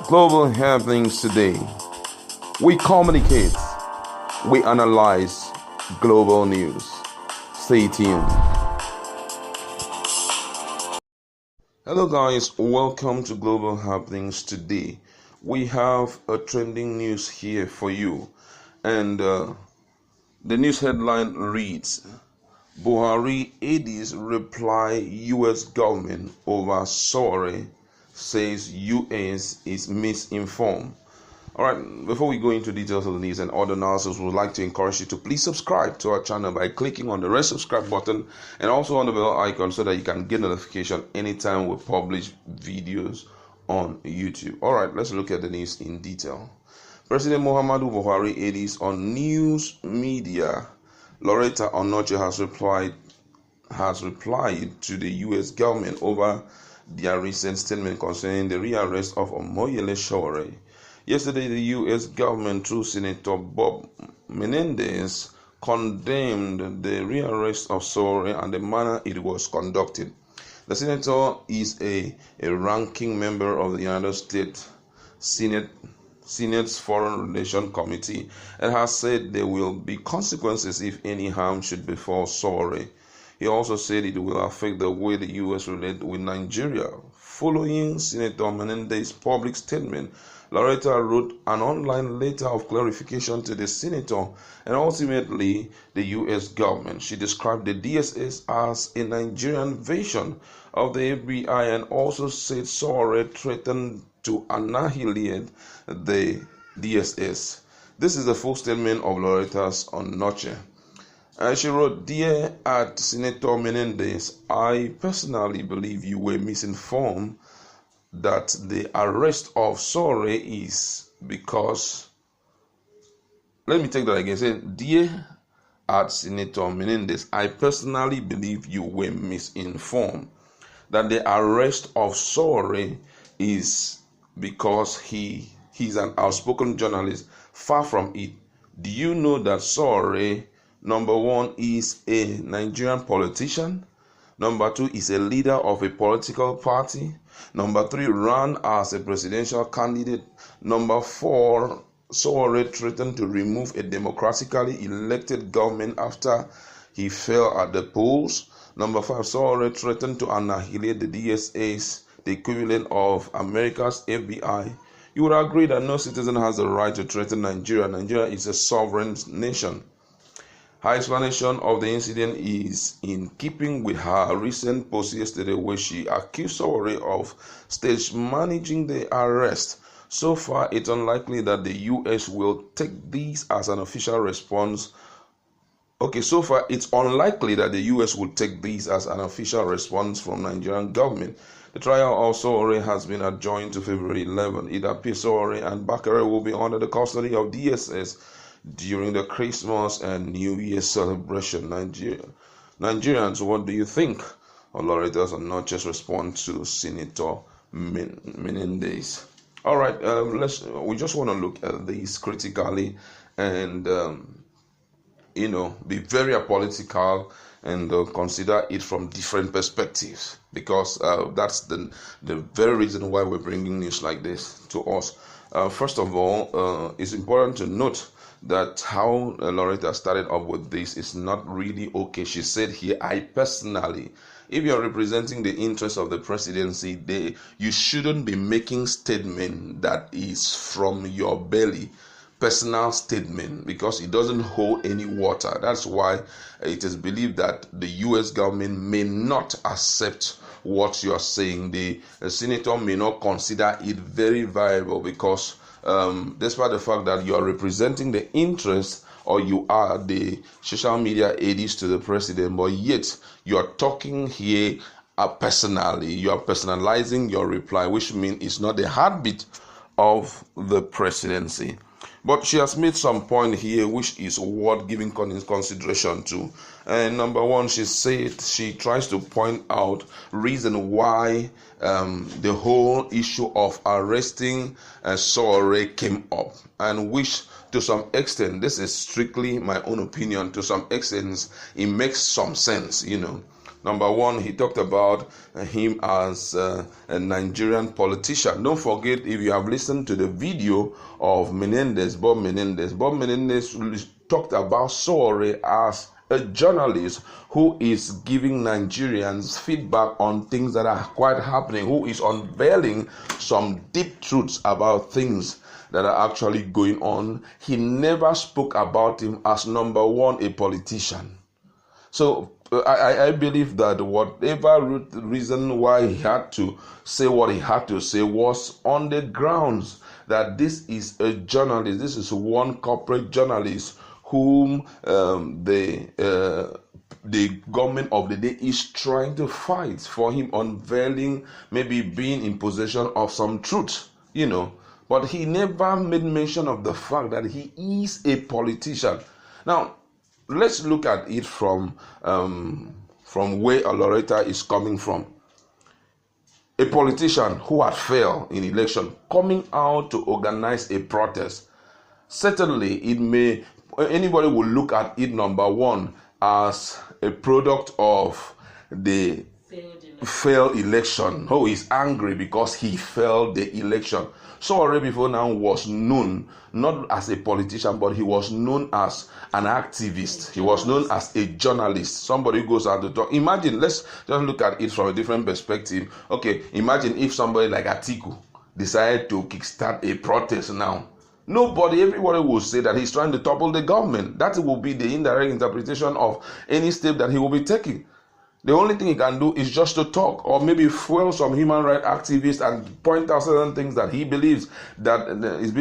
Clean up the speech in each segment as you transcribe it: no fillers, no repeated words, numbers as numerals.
Global happenings today. We communicate, we analyze global news. Stay tuned. Hello guys, welcome to Global Happenings today. We have a trending news here for you, and the news headline reads, Buhari Aides reply US government over Sowore, says US is misinformed. Alright, before we go into details of the news and other analysis, we would like to encourage you to please subscribe to our channel by clicking on the red subscribe button and also on the bell icon so that you can get notification anytime we publish videos on YouTube. Alright, let's look at the news in detail. President Muhammadu Buhari aides on news media. Loretta Onoche has replied to the US government over their recent statement concerning the rearrest of Omoyele Sowore. Yesterday, the U.S. government, through Senator Bob Menendez, condemned the rearrest of Sowore and the manner it was conducted. The senator is a ranking member of the United States Senate's Foreign Relations Committee and has said there will be consequences if any harm should befall Sowore. He also said it will affect the way the U.S. relate with Nigeria. Following Senator Menendez's public statement, Loretta wrote an online letter of clarification to the senator and ultimately the U.S. government. She described the DSS as a Nigerian version of the FBI and also said Sowore threatened to annihilate the DSS. This is the full statement of Loretta's Onoche. She wrote, Dear Senator Menendez, I personally believe you were misinformed that the arrest of Sowore is because, let me take that again. Say, Dear Senator Menendez, I personally believe you were misinformed that the arrest of Sowore is because he's an outspoken journalist. Far from it. Do you know that Sowore, number one, is a Nigerian politician? Number two, is a leader of a political party. Number three, ran as a presidential candidate. Number four, Sowore threatened to remove a democratically elected government after he fell at the polls. Number five, Sowore threatened to annihilate the DSS, the equivalent of America's FBI. You would agree that no citizen has the right to threaten Nigeria. Nigeria is a sovereign nation. Her explanation of the incident is in keeping with her recent post yesterday where she accused Sowore of stage managing the arrest. So far, it's unlikely that the U.S. will take this as an official response. So far, it's unlikely that the U.S. will take this as an official response from Nigerian government. The trial of Sowore has been adjourned to February 11. It appears Sowore and Bakare will be under the custody of DSS during the Christmas and New Year celebration. Nigerians, what do you think of Loretta's Onoche's response to Senator Menendez? All right, we just want to look at this critically and be very apolitical and consider it from different perspectives, because that's the very reason why we're bringing news like this to us. First of all, it's important to note that how Loretta started up with this is not really okay. She said here, I personally, if you're representing the interest of the presidency, you shouldn't be making statement that is from your belly, personal statement, because it doesn't hold any water. That's why it is believed that the U.S. government may not accept what you're saying. The senator may not consider it very viable because despite the fact that you are representing the interest or you are the social media aides to the president, but yet you are talking here personally. You are personalizing your reply, which means it's not the heartbeat of the presidency. But she has made some point here which is worth giving consideration to. And number one, she said she tries to point out reason why the whole issue of arresting Sowore came up, and which to some extent, this is strictly my own opinion, to some extent it makes some sense, Number one, he talked about him as a Nigerian politician. Don't forget, if you have listened to the video of Bob Menendez talked about Sowore as a journalist who is giving Nigerians feedback on things that are quite happening, who is unveiling some deep truths about things that are actually going on. He never spoke about him as, number one, a politician. So I believe that whatever reason why he had to say what he had to say was on the grounds that this is a journalist, this is one corporate journalist whom the government of the day is trying to fight for him unveiling, maybe being in possession of some truth, But he never made mention of the fact that he is a politician. Now, let's look at it from where Oloretta is coming from. A politician who had failed in election coming out to organize a protest. Certainly, anybody will look at it, number one, as a product of the failed election. Who is angry because he failed the election. Sowore before now was known not as a politician, but he was known as an activist. He was known as a journalist, somebody who goes out to talk. Imagine, let's just look at it from a different perspective. Okay, imagine if somebody like Atiku decided to kickstart a protest now. Everybody will say that he's trying to topple the government. That will be the indirect interpretation of any step that he will be taking. The only thing he can do is just to talk, or maybe fuel some human rights activists and point out certain things that he believes that is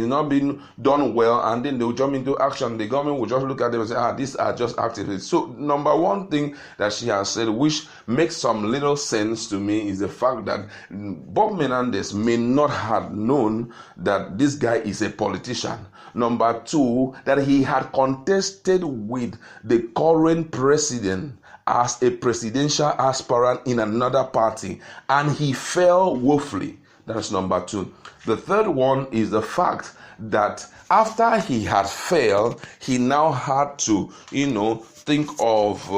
not being done well, and then they'll jump into action. The government will just look at them and say, these are just activists. So number one thing that she has said, which makes some little sense to me, is the fact that Bob Menendez may not have known that this guy is a politician. Number two, that he had contested with the current president as a presidential aspirant in another party, and he fell woefully. That's number two. The third one is the fact that after he had failed, he now had to, think of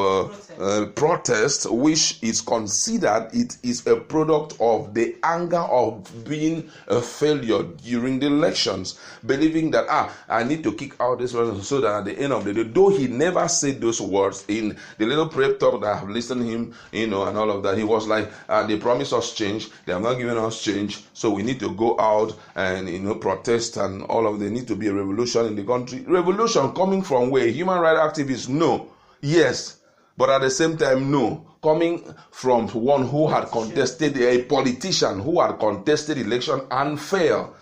protest, which is considered it is a product of the anger of being a failure during the elections, believing that I need to kick out this person so that at the end of the day, though he never said those words in the little prep talk that I have listened to him, and all of that, he was like, they promise us change, they have not given us change, so we need to go out and protest, and all of them. Need to be a revolution in the country. Revolution coming from where? Human rights activists? No. Yes, but at the same time, no. Coming from one who had contested, a politician who had contested election and failed.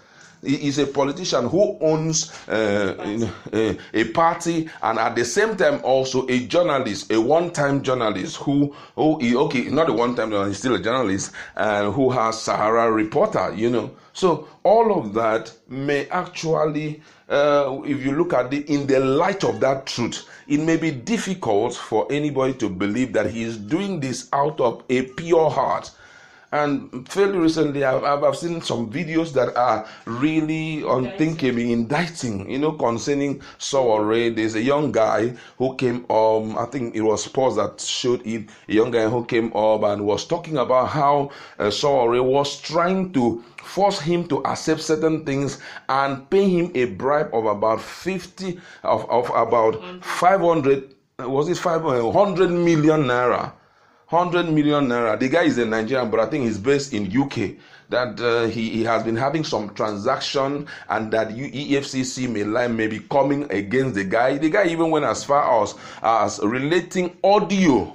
He is a politician who owns a party, and at the same time also a journalist, a one-time journalist not a one-time journalist, still a journalist, and who has Sahara Reporter, So all of that may actually, if you look at it in the light of that truth, it may be difficult for anybody to believe that he is doing this out of a pure heart. And fairly recently, I've seen some videos that are really unthinkably indicting, concerning Sowore. There's a young guy who came I think it was Pause that showed it, a young guy who came up and was talking about how Sowore was trying to force him to accept certain things and pay him a bribe of about 500, was it 500 million naira? 100 million naira. The guy is a Nigerian, but I think he's based in UK. That he has been having some transaction, and that EFCC may be coming against the guy. The guy even went as far as relating audio.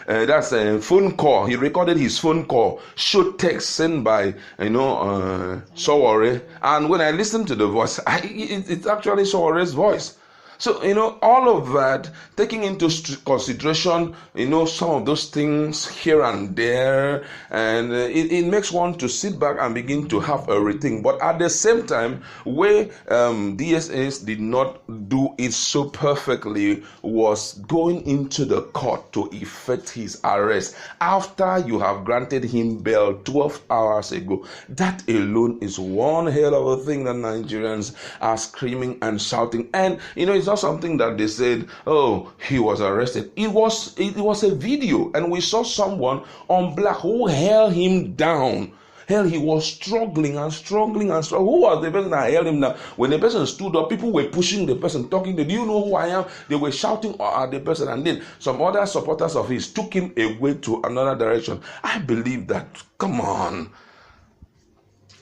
That's a phone call. He recorded his phone call, showed text sent by Sowore, and when I listened to the voice, it's actually Sowore's voice. So, all of that, taking into consideration, some of those things here and there, and it makes one to sit back and begin to have a rethink. But at the same time, where DSS did not do it so perfectly was going into the court to effect his arrest after you have granted him bail 12 hours ago. That alone is one hell of a thing that Nigerians are screaming and shouting. And, it's not something that they said, oh, he was arrested. It was a video, and we saw someone on black who held him down. Hell, he was struggling and struggling and struggling. Who was the person that held him down? When the person stood up, people were pushing the person, talking to, do you know who I am? They were shouting at the person, and then some other supporters of his took him away to another direction. I believe that, come on,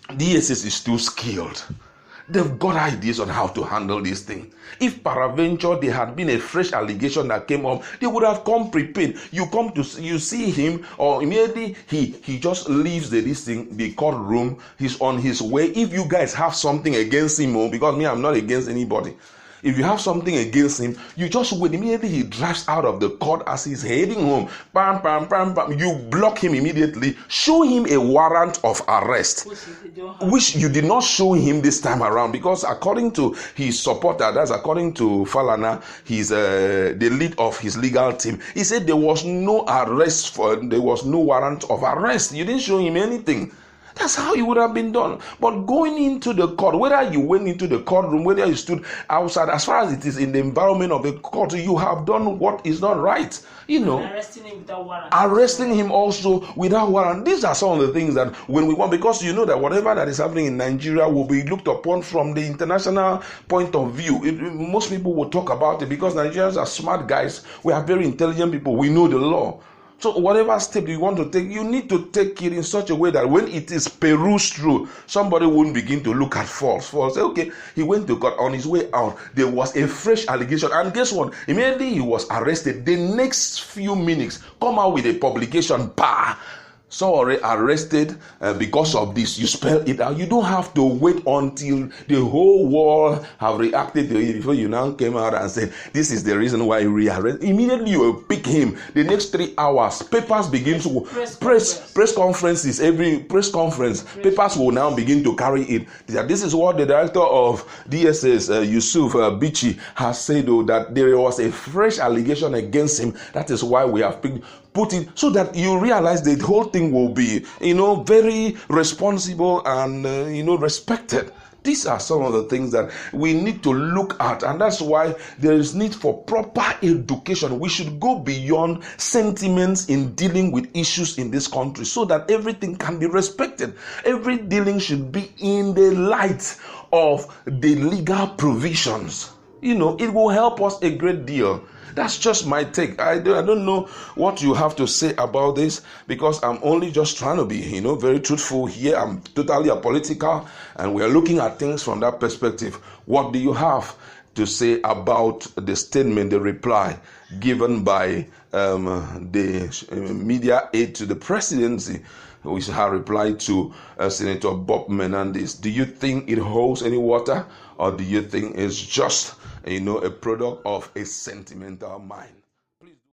DSS is too skilled. They've got ideas on how to handle this thing. If peradventure there had been a fresh allegation that came up, they would have come prepared. You see him, or immediately he just leaves the courtroom. He's on his way. If you guys have something against him, because me, I'm not against anybody. If you have something against him, you just wait. Immediately he drives out of the court as he's heading home. Bam, bam, bam, bam. You block him immediately. Show him a warrant of arrest, which you did not show him this time around, because according to his supporter, that's according to Falana, he's the lead of his legal team. He said there was no warrant of arrest. You didn't show him anything. That's how it would have been done. But going into the court, whether you went into the courtroom, whether you stood outside, as far as it is in the environment of the court, you have done what is not right. Arresting him without warrant. Arresting him also without warrant. These are some of the things that when we want, because you know that whatever that is happening in Nigeria will be looked upon from the international point of view. Most people will talk about it because Nigerians are smart guys. We are very intelligent people. We know the law. So whatever step you want to take, you need to take it in such a way that when it is perused through, somebody won't begin to look at faults. Say, okay, he went to court. On his way out, there was a fresh allegation. And guess what? Immediately he was arrested. The next few minutes, come out with a publication. Sowore arrested because of this. You spell it out. You don't have to wait until the whole world have reacted to it before you now came out and said, this is the reason why he rearrested. Immediately you will pick him. The next 3 hours, papers begin to press conferences. Every press conference, papers will now begin to carry it. This is what the director of DSS, Yusuf Bichi, has said, that there was a fresh allegation against him. That is why we have put it, so that you realize that the whole thing will be, very responsible and, respected. These are some of the things that we need to look at, and that's why there is need for proper education. We should go beyond sentiments in dealing with issues in this country so that everything can be respected. Every dealing should be in the light of the legal provisions. It will help us a great deal. That's just my take. I don't know what you have to say about this, because I'm only just trying to be, very truthful here. I'm totally apolitical, and we're looking at things from that perspective. What do you have to say about the statement, the reply given by the media aide to the presidency, which had replied to Senator Bob Menendez? Do you think it holds any water, or do you think it's just a product of a sentimental mind?